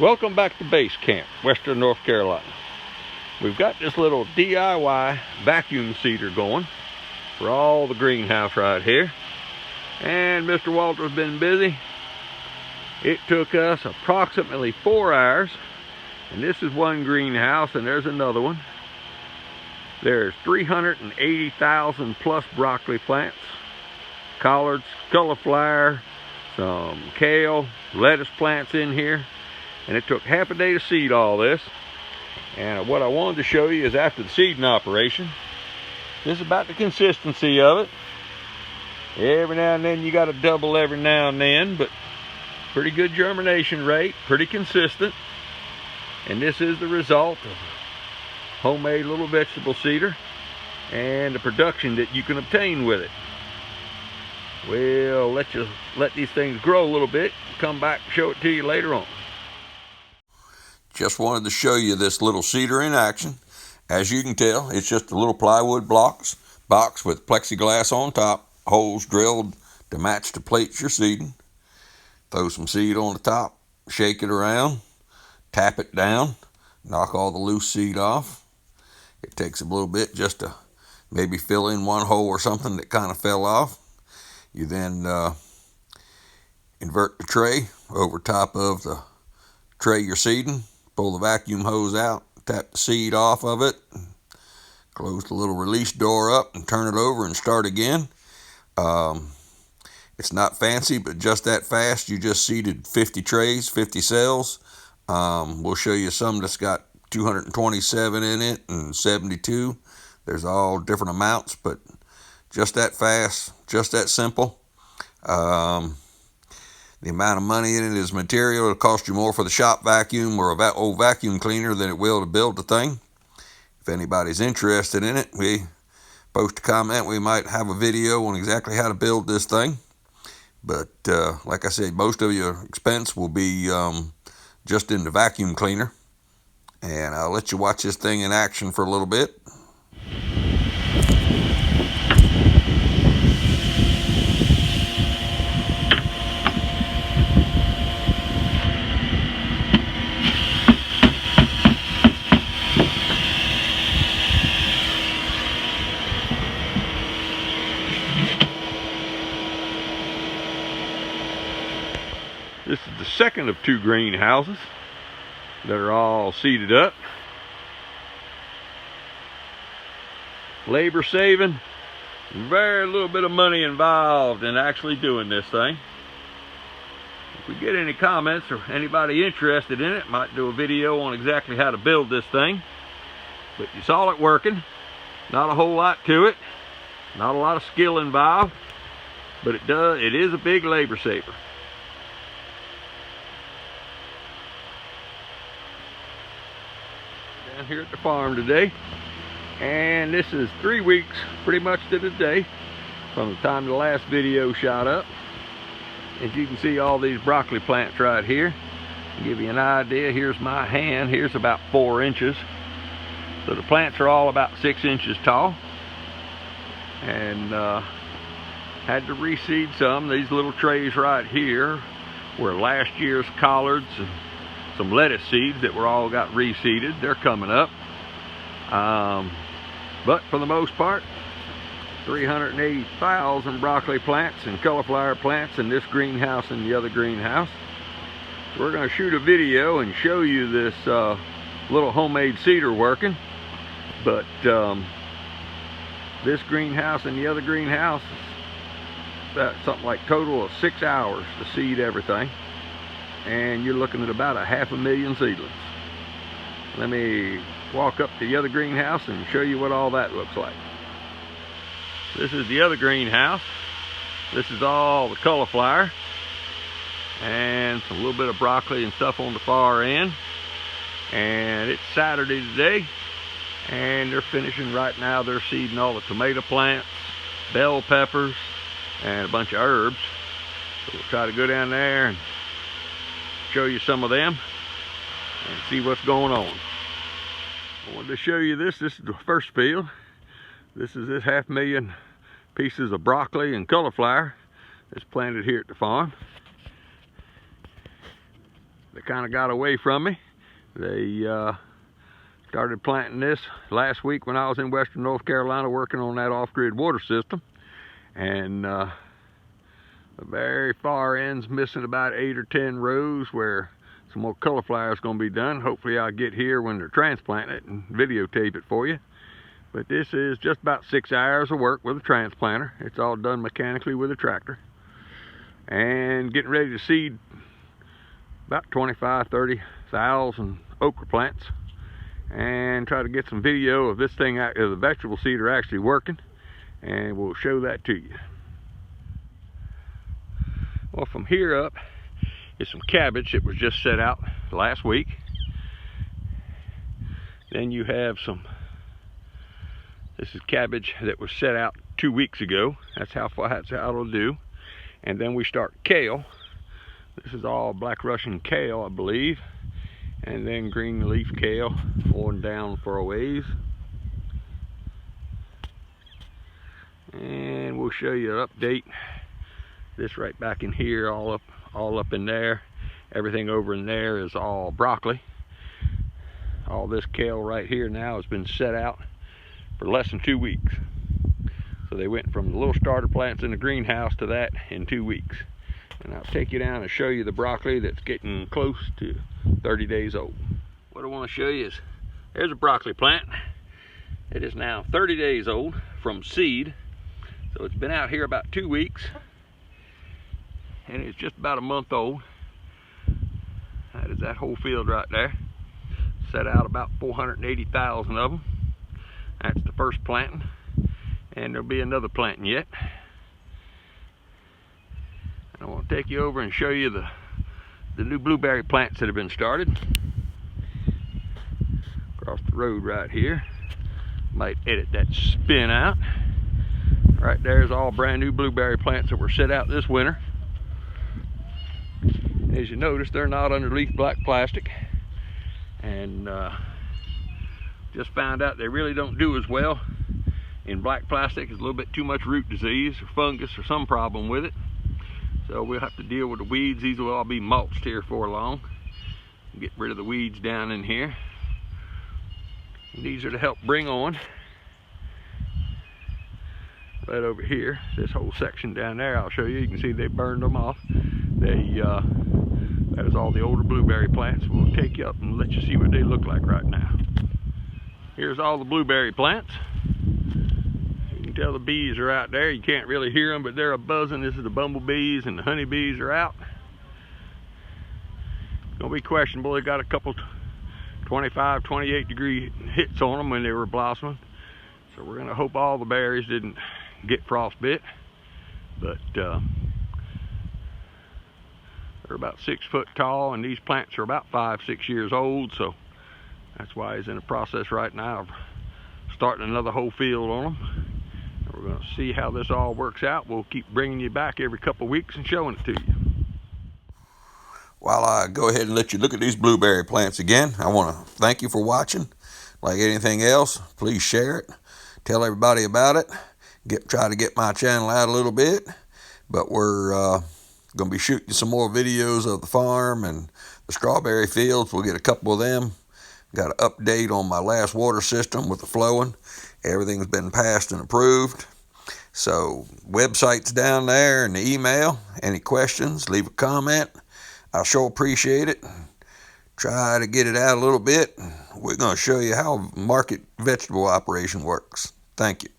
Welcome back to base camp, Western North Carolina. We've got this little DIY vacuum seeder going for all the greenhouse right here. And Mr. Walter's been busy. It took us approximately 4 hours. And this is one greenhouse and there's another one. There's 380,000 plus broccoli plants, collards, cauliflower, some kale, lettuce plants in here. And it took half a day to seed all this. And what I wanted to show you is after the seeding operation. This is about the consistency of it. Every now and then you got to double every now and then, but pretty good germination rate, pretty consistent. And this is the result of homemade little vegetable seeder and the production that you can obtain with it. We'll let these things grow a little bit, come back and show it to you later on. Just wanted to show you this little seeder in action. As you can tell, it's just a little plywood box with plexiglass on top, holes drilled to match the plates you're seeding. Throw some seed on the top, shake it around, tap it down, knock all the loose seed off. It takes a little bit just to maybe fill in one hole or something that kind of fell off. You then invert the tray over top of the tray you're seeding. Pull the vacuum hose out, tap the seed off of it, close the little release door up and turn it over and start again. It's not fancy, but just that fast. You just seeded 50 trays, 50 cells. We'll show you some that's got 227 in it and 72. There's all different amounts, but just that fast, just that simple. The amount of money in it is material. It'll cost you more for the shop vacuum or an old vacuum cleaner than it will to build the thing. If anybody's interested in it, we post a comment. We might have a video on exactly how to build this thing. But like I said, most of your expense will be just in the vacuum cleaner. And I'll let you watch this thing in action for a little bit. This is the second of 2 greenhouses that are all seeded up. Labor saving, very little bit of money involved in actually doing this thing. If we get any comments or anybody interested in it, might do a video on exactly how to build this thing. But you saw it working. Not a whole lot to it. Not a lot of skill involved. But it is a big labor saver. Down here at the farm today, and this is 3 weeks pretty much to the day from the time the last video shot up. As you can see, all these broccoli plants right here. To give you an idea, here's my hand. Here's about 4 inches. So the plants are all about 6 inches tall. And had to reseed some. These little trays right here were last year's collards and some lettuce seeds that were all got reseeded. They're coming up. But for the most part, 380,000 broccoli plants and cauliflower plants in this greenhouse and the other greenhouse. We're going to shoot a video and show you this little homemade seeder working. But this greenhouse and the other greenhouse, that's something like total of 6 hours to seed everything. And you're looking at about 500,000 seedlings. Let me walk up to the other greenhouse and show you what all that looks like. This is the other greenhouse. This is all the cauliflower and a little bit of broccoli and stuff on the far end. And it's Saturday today, and they're finishing right now. They're seeding all the tomato plants, bell peppers, and a bunch of herbs. So we'll try to go down there and show you some of them and see what's going on. I wanted to show you this. This is the first field. This is this 500,000 pieces of broccoli and cauliflower that's planted here at the farm. they kind of got away from me. They started planting this last week when I was in western North Carolina working on that off-grid water system. And the very far end's missing about 8 or 10 rows where some more color flowers going to be done. Hopefully I'll get here when they're transplanting it and videotape it for you. But this is just about 6 hours of work with a transplanter. It's all done mechanically with a tractor. And getting ready to seed about 30,000 okra plants. And try to get some video of this thing, the vegetable seeder actually working. And we'll show that to you. Well, from here up is some cabbage that was just set out last week. Then you have some, this is cabbage that was set out 2 weeks ago. That's how it'll do. And then we start kale. This is all black Russian kale, I believe. And then green leaf kale on down for a ways. And we'll show you an update. This right back in here, all up in there. Everything over in there is all broccoli. All this kale right here now has been set out for less than 2 weeks. So they went from the little starter plants in the greenhouse to that in 2 weeks. And I'll take you down and show you the broccoli that's getting close to 30 days old. What I want to show you is, there's a broccoli plant. It is now 30 days old from seed. So it's been out here about 2 weeks. And it's just about a month old. That is that whole field right there. Set out about 480,000 of them. That's the first planting. And there'll be another planting yet. I want to take you over and show you the new blueberry plants that have been started. Across the road right here. Might edit that spin out. Right there's all brand new blueberry plants that were set out this winter. As you notice, they're not underneath black plastic. And just found out they really don't do as well in black plastic. There's a little bit too much root disease or fungus or some problem with it. So we'll have to deal with the weeds. These will all be mulched here for long. Get rid of the weeds down in here. And these are to help bring on. Right over here, this whole section down there, I'll show you. You can see they burned them off. That is all the older blueberry plants. We'll take you up and let you see what they look like right now. Here's all the blueberry plants. You can tell the bees are out there. You can't really hear them, but they're a-buzzing. This is the bumblebees, and the honeybees are out. It's gonna be questionable. They got a couple 25, 28 degree hits on them when they were blossoming. So we're gonna hope all the berries didn't get frostbit. But they're about 6 foot tall, and these plants are about 5, 6 years old. So that's why he's in the process right now of starting another whole field on them. We're going to see how this all works out. We'll keep bringing you back every couple of weeks and showing it to you. While I go ahead and let you look at these blueberry plants again, I want to thank you for watching. Like anything else, please share it. Tell everybody about it. Try to get my channel out a little bit. But we're going to be shooting some more videos of the farm and the strawberry fields. We'll get a couple of them. Got an update on my last water system with the flowing. Everything's been passed and approved. So website's down there and the email. Any questions, leave a comment. I sure appreciate it. Try to get it out a little bit. We're going to show you how market vegetable operation works. Thank you.